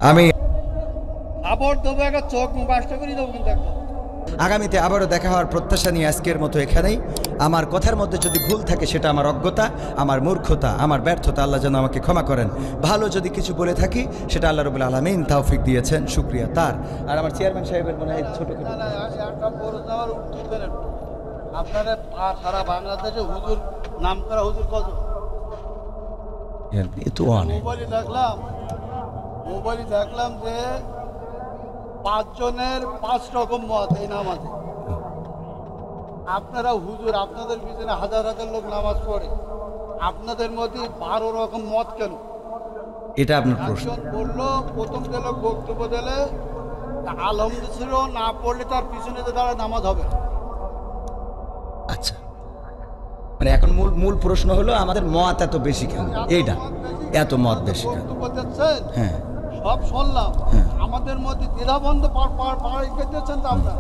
আমি আবার দেবো একটা চোখ মুখ বাসটা করে দেবো কিন্তু একদম। আগামীতে আবারও দেখা হওয়ার প্রত্যাশা নিয়ে আজকের মতো এখানেই। আমার কথার মধ্যে যদি ভুল থাকে সেটা আমার অজ্ঞতা, আমার মূর্খতা, আমার ব্যর্থতা, আল্লাহ যেন আমাকে ক্ষমা করেন। ভালো যদি কিছু বলে থাকি সেটা আল্লাহ রাব্বুল আলামিন তৌফিক দিয়েছেন, শুকরিয়া তার। আর আমার চেয়ারম্যান সাহেবের মনে হয় ছোট না, না, একটা প্রশ্ন আমার উত্তর দেন একটু। আপনারা সারা বাংলাদেশে হুজুর নাম করা হুজুর কত? তো অনেক মোবাইলে দেখলাম যে 5 জনের 5 রকম মত এই নামাজে। আপনারা হুজুর, আপনাদের পিছনে হাজার হাজার লোক নামাজ পড়ে, আপনাদের মধ্যে 12 রকম মত কেন? এটা আপনার প্রশ্ন। একজন বললো, প্রথম যে লোক বক্তব্য দিলে আলহামদুলিল্লাহ না পড়লে তার পিছনে যে দাঁড়ায় নামাজ হবে না। আচ্ছা, মানে এখন মূল মূল প্রশ্ন হলো আমাদের মত এত বেশি কেন, এইটা এত মত বেশি কেন? বক্তব্য দিচ্ছেন, হ্যাঁ সব শুনলাম, হ্যাঁ। আমাদের মধ্যে দ্বিধাবন্ধ পাড়াই দিচ্ছেন তো আমরা।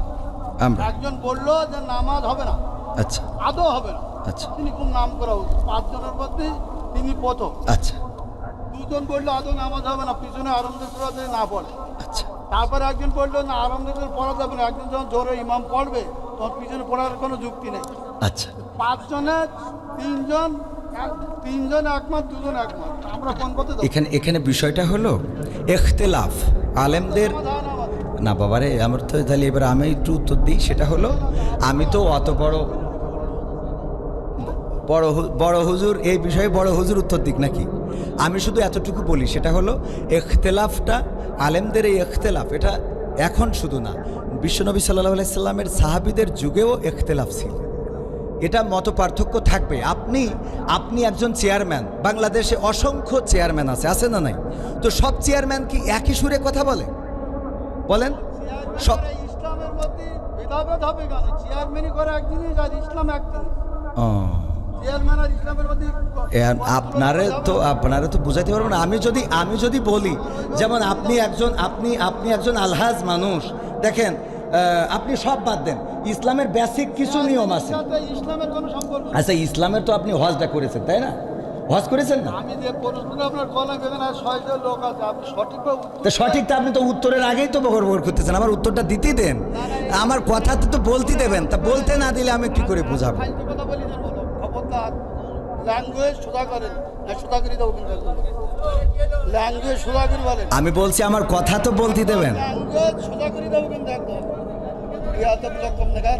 আমরা একজন বললো যে নামাজ হবে না, আচ্ছা আদৌ হবে না। আচ্ছা তিনি খুব নাম করা উচিত, 5 জনের মধ্যে তিনি প্রথম। আচ্ছা 2 জন বললো আদৌ নামাজ হবে না, পিছনে আরম্ভ করা যদি না পড়ে। আচ্ছা তারপরে একজন বললো না, আরম্ভ করে পড়া যাবে না, একজন যখন জোরে ইমাম পড়বে তখন পিছনে পড়ার কোনো যুক্তি নেই। আচ্ছা 5 জনের 3 জন একমত, 2 জন একমত, আমরা কোন পথে যাবো? এখানে বিষয়টা হলো ইখতিলাফ আলেমদের। না বাবারে, আমার তো তাহলে এবার আমি একটু উত্তর দিই। সেটা হলো, আমি তো অত বড় হুজুর এই বিষয়ে বড় হুজুর উত্তর দিক নাকি? আমি শুধু এতটুকু বলি, সেটা হলো ইখতিলাফটা, আলেমদের এই ইখতিলাফ, এটা এখন শুধু না, বিশ্বনবী সাল্লাল্লাহু আলাইহি সাল্লামের সাহাবীদের যুগেও ইখতিলাফ ছিল। এটা মত পার্থক্য থাকবে। আপনি একজন চেয়ারম্যান, বাংলাদেশে অসংখ্য চেয়ারম্যান আছে না নাই? তো সব চেয়ারম্যান কি একই সুরে কথা বলে? বলেন সব। ইসলামের মধ্যে ভেদাভেদ হবে কেন? চেয়ারম্যানই করে একদিনই, আর ইসলাম একদিনই। চেয়ারম্যান আর ইসলামের মধ্যে আপনারা তো বুঝাইতে পারবেন না। আমি যদি বলি, যেমন আপনি একজন আলহাজ মানুষ, দেখেন আপনি সব বাদ দেন, ইসলামের বেসিক কিছু নিয়ম আছে। ইসলামের কোনো সম্পর্ক নেই। আচ্ছা, ইসলামের তো আপনি হজটা করেছেন, তাই না? হজ করেছেন না? আমি যে প্রশ্নটা আপনার কলাম, এখানে 6 জন লোক আছে, আপনি সঠিকভাবে তো সঠিকটা আপনি তো উত্তরের আগেই তো বগর করতেছেন। আমার উত্তরটা দিতে দেন, আমার কথা তো বলতে দেবেন। তা বলতে না দিলে আমি কি করে বুঝাবো? কথা বলি না, বলো খবরদার। ল্যাঙ্গুয়েজ সোজা করেন, না সোজা করে দেবো কিন্তু একদম। ল্যাঙ্গুয়েজ সোজা করে বলেন। আমি বলছি আমার কথা তো বলতে দেবেন। ল্যাঙ্গুয়েজ সোজা করে দেবো কিন্তু একদম। ইয়াতে কম দেখার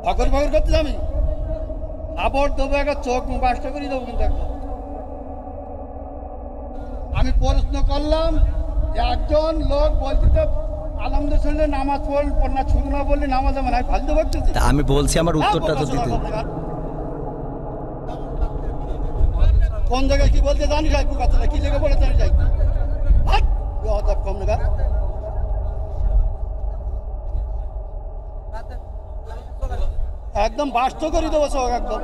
ফাঁকর করতে আমি আবার দেবো একটা চোখ মুখ বাসটা করে দেবো কিন্তু একদম। আমি প্রশ্ন করলাম যে একজন লোক বলতে আলহামদুলিল্লাহ নামাজ পড় না, শুরু না বললে নামাজ আমার আমি ফালতে পারতেছি। তা আমি বলছি আমার উত্তরটা তো দিতে। কোন জায়গায় কি বলতে জানি যাই, কথাটা কি লেগে বলে জানি যাই। কম দেখা একদম বাস্ত করে দেবো চোখ একদম।